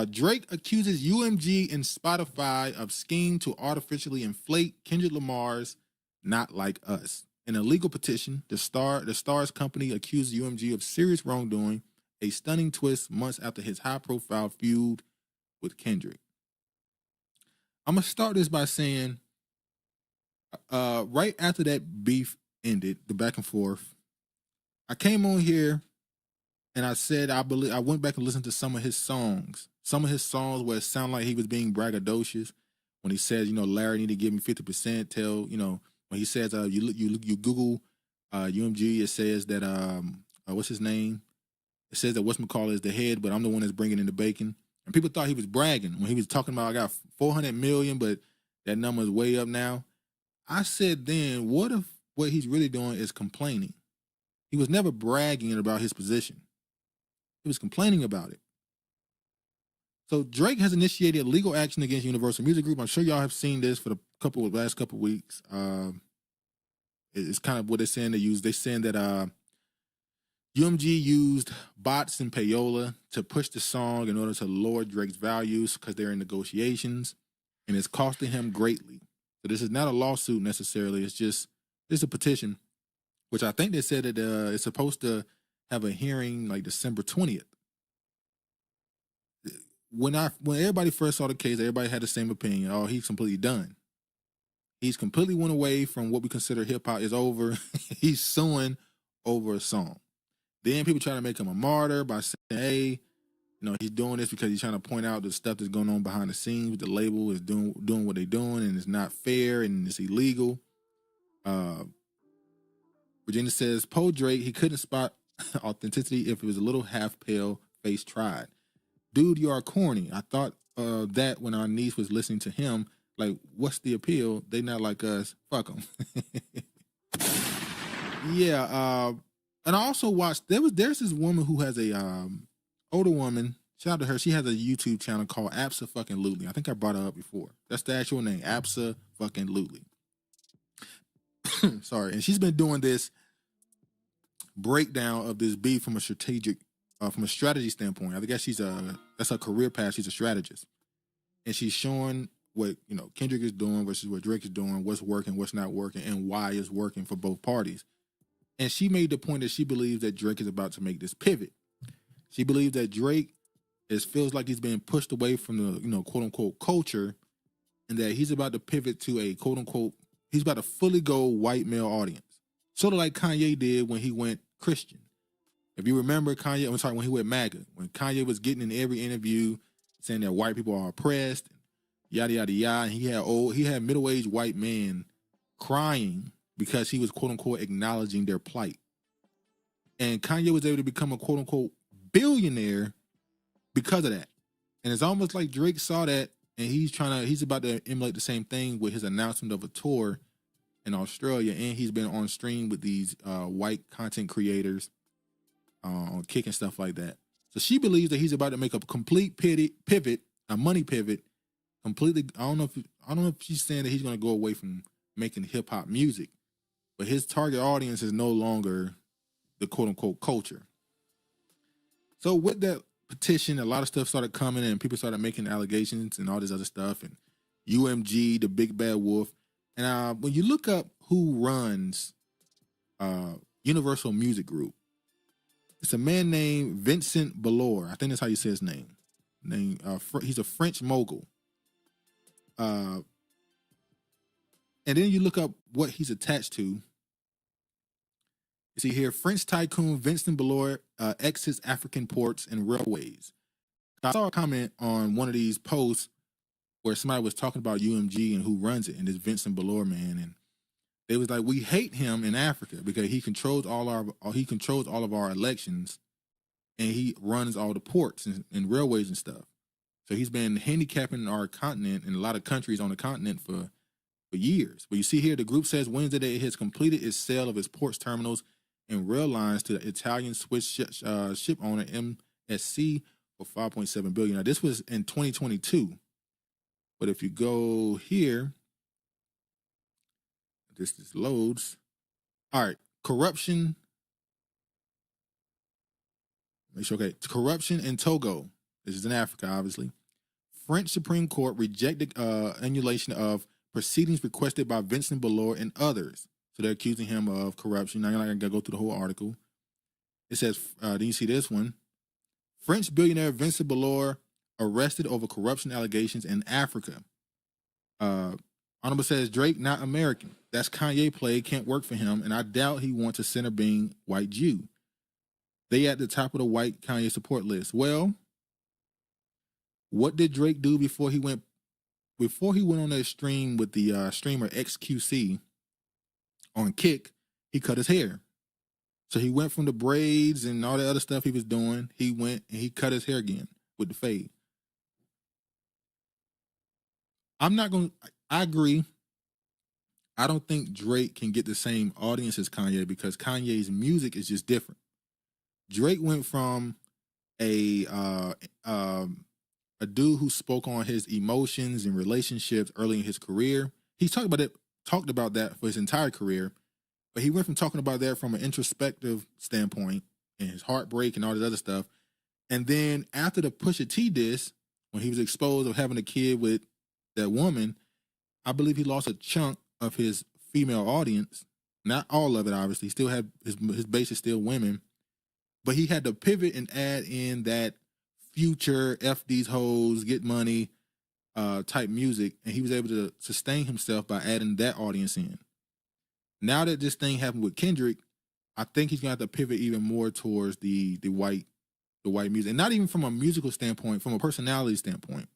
Drake accuses UMG and Spotify of scheme to artificially inflate Kendrick Lamar's "Not Like Us." In a legal petition, the Star's company accused UMG of serious wrongdoing, a stunning twist months after his high-profile feud with Kendrick. I'm gonna start this by saying, right after that beef ended, the back and forth, I came on here and I said I went back and listened to some of his songs where it sounded like he was being braggadocious when he says, Larry need to give me 50%. When he says, you Google UMG, it says that what's his name? It says that whatchamacallit is the head, but I'm the one that's bringing in the bacon. And people thought he was bragging when he was talking about I got 400 million, but that number is way up now. I said then, what if what he's really doing is complaining? He was never bragging about his position. He was complaining about it. So Drake has initiated legal action against Universal Music Group. I'm sure y'all have seen this for the last couple of weeks. It's kind of what they're saying. They're saying that UMG used bots and payola to push the song in order to lower Drake's values because they're in negotiations, and it's costing him greatly. So this is not a lawsuit necessarily. It's a petition, which I think they said that it's supposed to have a hearing like December 20th. When everybody first saw the case, everybody had the same opinion. Oh, he's completely done. He's completely went away from what we consider hip hop is over. He's suing over a song. Then people try to make him a martyr by saying, hey, he's doing this because he's trying to point out the stuff that's going on behind the scenes. The label is doing what they're doing, and it's not fair and it's illegal. Virginia says, Poe Drake, he couldn't spot authenticity if it was a little half pale face tried. Dude, you are corny. I thought that when our niece was listening to him, like, what's the appeal? They not like us. Fuck them. Yeah. And I also watched, there's this woman who has a older woman. Shout out to her. She has a YouTube channel called Abso-fucking-lutely. I think I brought her up before. That's the actual name, Abso-fucking-lutely. Sorry. And she's been doing this breakdown of this beef from a strategy standpoint. I guess that's her career path. She's a strategist. And she's showing what, Kendrick is doing versus what Drake is doing, what's working, what's not working, and why it's working for both parties. And she made the point that she believes that Drake is about to make this pivot. She believes that Drake feels like he's being pushed away from the, quote unquote culture, and that he's about to pivot to a quote unquote, he's about to fully go white male audience. Sort of like Kanye did when he went Christian. If you remember when he went MAGA, when Kanye was getting in every interview saying that white people are oppressed, yada, yada, yada, and he had middle-aged white men crying because he was quote unquote acknowledging their plight. And Kanye was able to become a quote unquote billionaire because of that. And it's almost like Drake saw that and he's about to emulate the same thing with his announcement of a tour in Australia. And he's been on stream with these white content creators on Kick and stuff like that. So she believes that he's about to make a complete pivot, a money pivot, completely. I don't know if she's saying that he's going to go away from making hip hop music, but his target audience is no longer the quote unquote culture. So with that petition, a lot of stuff started coming and people started making allegations and all this other stuff. And UMG, the big bad wolf. And when you look up who runs Universal Music Group, it's a man named Vincent Bellore. I think that's how you say his name. He's a French mogul. And then you look up what he's attached to. You see here, French tycoon Vincent Bellore exits African ports and railways. I saw a comment on one of these posts where somebody was talking about UMG and who runs it, and this Vincent Bellore man, and they was like, we hate him in Africa because he controls all of our elections, and he runs all the ports and railways and stuff. So he's been handicapping our continent and a lot of countries on the continent for years. But you see here, the group says Wednesday that it has completed its sale of its ports, terminals, and rail lines to the Italian Swiss ship owner MSC for $5.7 billion. Now this was in 2022, but if you go here, this loads. All right, corruption. Make sure, okay, corruption in Togo. This is in Africa, obviously. French Supreme Court rejected annulation of proceedings requested by Vincent Bolloré and others. So they're accusing him of corruption. Now, I'm not going to go through the whole article. It says, do you see this one? French billionaire Vincent Bolloré arrested over corruption allegations in Africa. Honorable says, Drake not American. That's Kanye play, can't work for him, and I doubt he wants a center being white Jew. They at the top of the white Kanye support list. Well, what did Drake do before he went on that stream with the streamer XQC on Kick? He cut his hair. So he went from the braids and all the other stuff he was doing. He went and he cut his hair again with the fade. I agree. I don't think Drake can get the same audience as Kanye because Kanye's music is just different. Drake went from a dude who spoke on his emotions and relationships early in his career. He's talked about that for his entire career, but he went from talking about that from an introspective standpoint and his heartbreak and all this other stuff. And then after the Pusha T diss, when he was exposed of having a kid with that woman, I believe he lost a chunk of his female audience. Not all of it, obviously. He still had his base is still women, but he had to pivot and add in that future F these hoes, get money type music, and he was able to sustain himself by adding that audience in. Now that this thing happened with Kendrick, I think he's gonna have to pivot even more towards the white music, and not even from a musical standpoint, from a personality standpoint.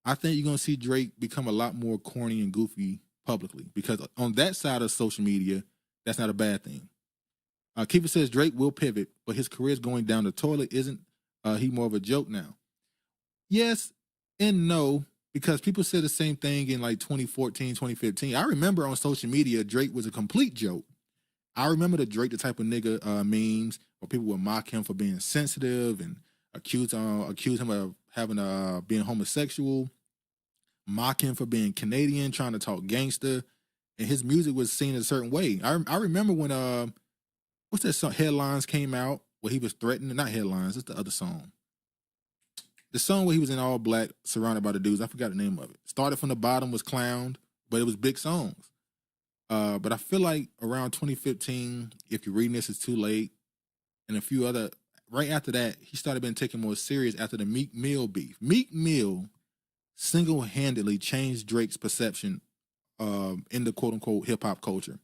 I think you're gonna see Drake become a lot more corny and goofy publicly because on that side of social media, that's not a bad thing. Keeper says Drake will pivot, but his career is going down the toilet. Isn't he more of a joke now? Yes and no, because people said the same thing in like 2014, 2015. I remember on social media, Drake was a complete joke. I remember the Drake, the type of nigga memes where people would mock him for being sensitive and accuse him of having being homosexual, mock him for being Canadian, trying to talk gangster, and his music was seen a certain way. I remember when what's that song? Headlines came out where he was threatening. Not Headlines. It's the other song. The song where he was in all black, surrounded by the dudes. I forgot the name of it. Started from the bottom, was clowned, but it was big songs. But I feel like around 2015, if you're reading this, it's too late. And a few other, right after that, he started being taken more serious after the Meek Mill beef. Meek Mill single-handedly changed Drake's perception in the quote-unquote hip-hop culture.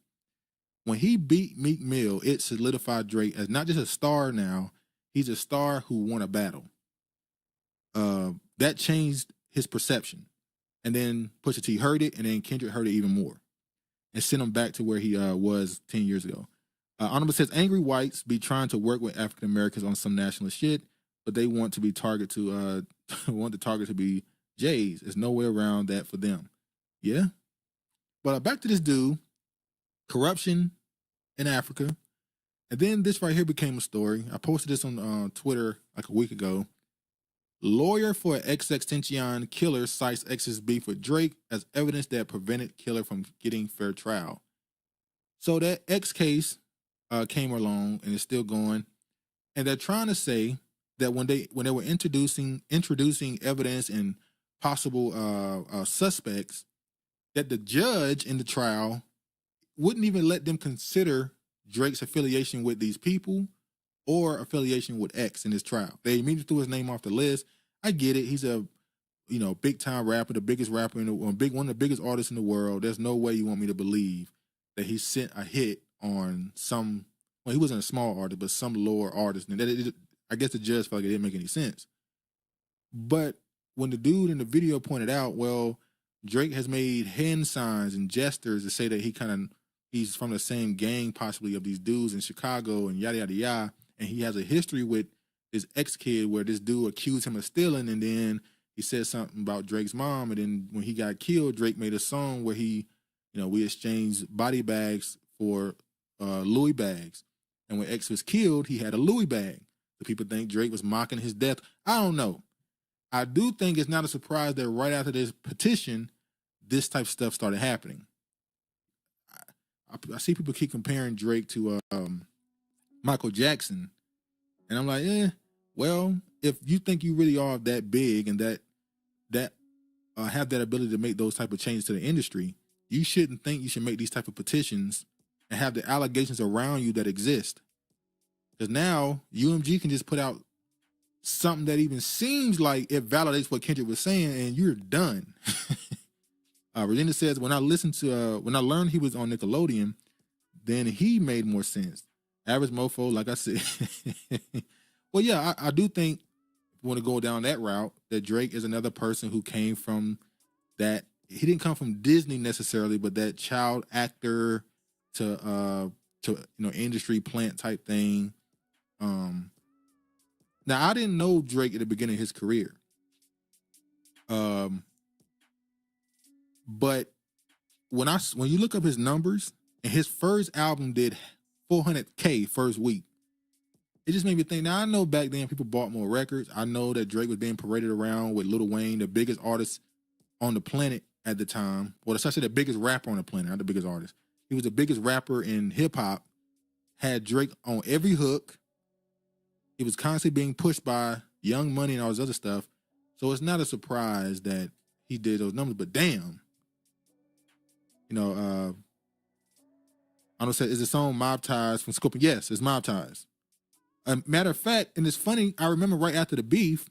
When he beat Meek Mill, it solidified Drake as not just a star now, he's a star who won a battle. That changed his perception. And then Pusha T heard it, and then Kendrick heard it even more. And sent him back to where he was 10 years ago. Honorable says, angry whites be trying to work with African Americans on some nationalist shit, but they want to be target to want the target to be Jays. There's no way around that for them. Yeah. But back to this dude, corruption in Africa. And then this right here became a story. I posted this on Twitter like a week ago. Lawyer for XXXTentacion killer cites ex's beef with Drake as evidence that prevented killer from getting fair trial. So that X case came along and is still going, and they're trying to say that when they were introducing evidence and possible suspects, that the judge in the trial wouldn't even let them consider Drake's affiliation with these people or affiliation with X in his trial. They immediately threw his name off the list. I get it. He's a big time rapper, the biggest rapper one of the biggest artists in the world. There's no way you want me to believe that he sent a hit on some. Well, he wasn't a small artist, but some lower artist. And I guess the judge felt like it didn't make any sense. But when the dude in the video pointed out, well, Drake has made hand signs and gestures to say that he's from the same gang, possibly, of these dudes in Chicago and yada yada yada, and he has a history with his ex-kid where this dude accused him of stealing, and then he said something about Drake's mom, and then when he got killed, Drake made a song where we exchanged body bags for Louis bags, and when X was killed, he had a Louis bag. The people think Drake was mocking his death. I don't know. I do think it's not a surprise that right after this petition, this type of stuff started happening. I see people keep comparing Drake to Michael Jackson, and I'm like, well, if you think you really are that big and that have that ability to make those type of changes to the industry, you shouldn't think you should make these type of petitions and have the allegations around you that exist. Because now UMG can just put out something that even seems like it validates what Kendrick was saying, and you're done. Regina says, when I learned he was on Nickelodeon, then he made more sense. Average mofo, like I said. Well, yeah, I do think if you want to go down that route, that Drake is another person who came from that. He didn't come from Disney necessarily, but that child actor to industry plant type thing. Now I didn't know Drake at the beginning of his career. But when you look up his numbers, and his first album did 400K first week, it just made me think. Now I know back then people bought more records. I know that Drake was being paraded around with Lil Wayne, the biggest artist on the planet at the time. Well, let's say the biggest rapper on the planet, not the biggest artist. He was the biggest rapper in hip hop. Had Drake on every hook. He was constantly being pushed by Young Money and all this other stuff. So it's not a surprise that he did those numbers. But damn, I don't say, is the song Mob Ties from Scorpion? Yes, it's Mob Ties. Matter of fact, and it's funny, I remember right after the beef,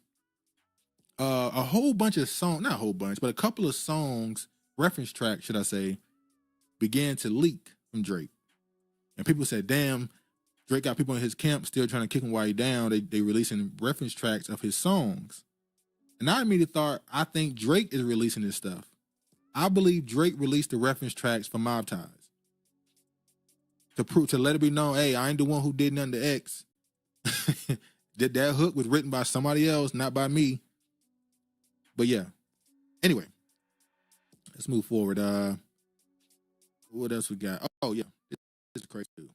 a whole bunch of songs, not a whole bunch, but a couple of songs, reference tracks, should I say, began to leak from Drake. And people said, damn, Drake got people in his camp still trying to kick him while he down. They releasing reference tracks of his songs. And I immediately thought, I think Drake is releasing this stuff. I believe Drake released the reference tracks for Mob Ties. To let it be known, hey, I ain't the one who did nothing to X. That hook was written by somebody else, not by me. But yeah. Anyway, let's move forward. What else we got? Oh yeah, this is crazy too.